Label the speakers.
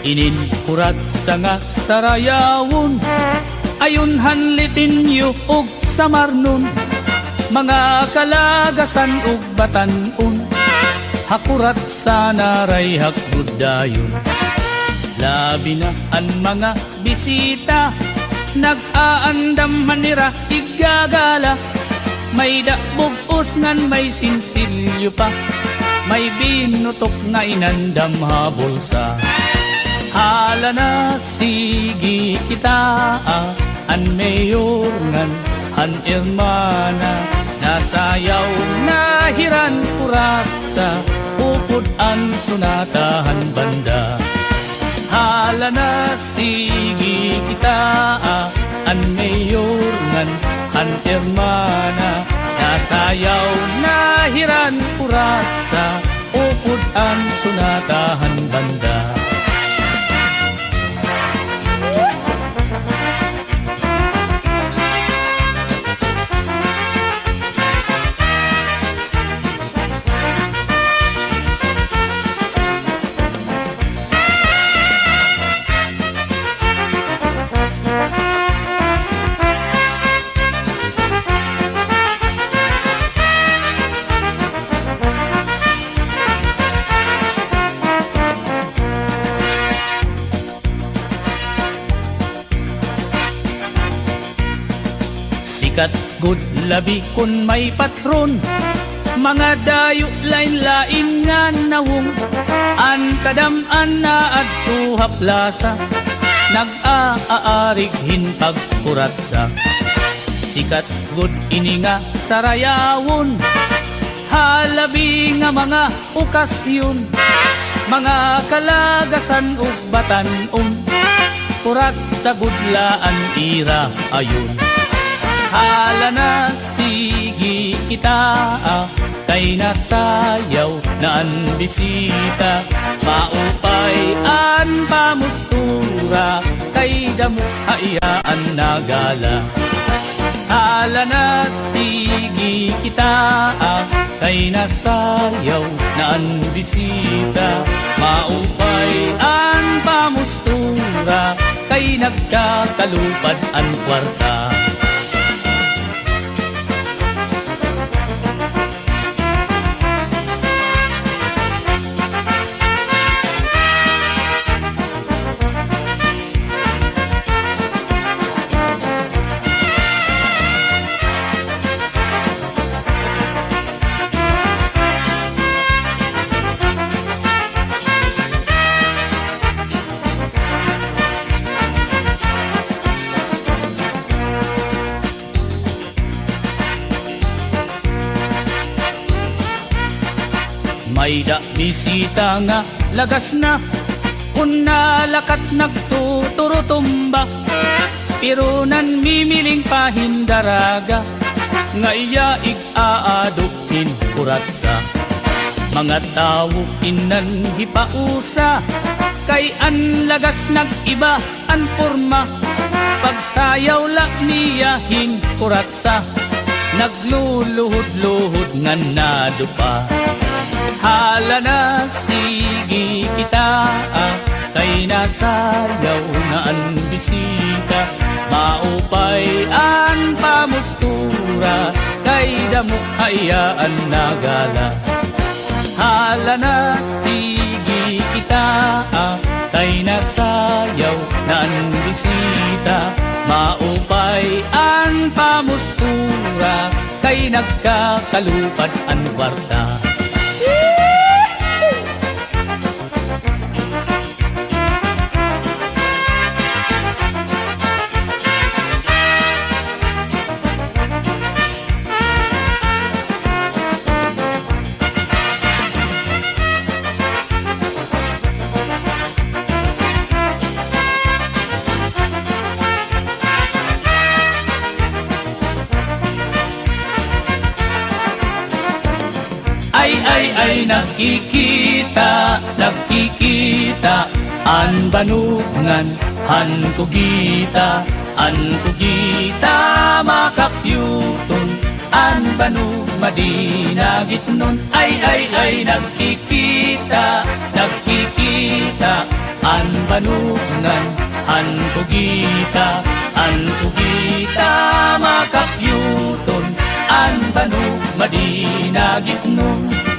Speaker 1: inin kurat sa nga sarayawon, ayon hanlitin yu og samarnon, mga kalagasan ug batanon, hakurat sa naray hakbudayon. Labi na ang mga bisita, nag-aandam manira igagala, may dabog ngan may sinsilyo pa, may binutok nga inandam habol sa. Hala na sige kita, an mayor ngan han irmana, nasayaw na hiran kurat sa upod an sunatahan banda. Hala na sige kita, an mayor ngan han irmana, nasayaw na hiran kurat sa upod an sunatahan banda. Sikat good labi kun may patron, mga dayo lain-lain nga nawong, an kadam-an na adto haplasa, nag-aarig hinpagkurat sa. Sikat good ini nga sarayawon, halabi nga mga okasyon, mga kalagasan ug batanon, kurat sa gudlaan ira ayon. Hala na sige kita, kay nasayaw na an bisita, maupay an pamustura, kay damo hayaan nagala. Hala na sige kita, kay nasayaw na an bisita, maupay an pamustura, kay nagkakalupad an kwarta. May da bisita nga lagas na, kun nalakat nagtuturutumba, pero nan mimiling pahindaraga, nga iya ig-aadukin kurat sa. Mga tao kinan hipausa, kay an lagas nag-iba an porma, pagsayaw la niya hin kurat sa, nagluluhod-luhod nga nadupa. Hala na sige kita, kay nasayaw na an bisita, maupay an pamustura, kay damo hayaan nagala. Hala na sige kita, kay nasayaw na an bisita, maupay an pamustura, kay nagkakalupad an kwarta. Ay nakikita, nakikita, an banungan, an kugita, makapyuton, an banu madinagit nun. Ay nakikita, nakikita, an banungan, an tugita makakyuton, an banu madinagit nun.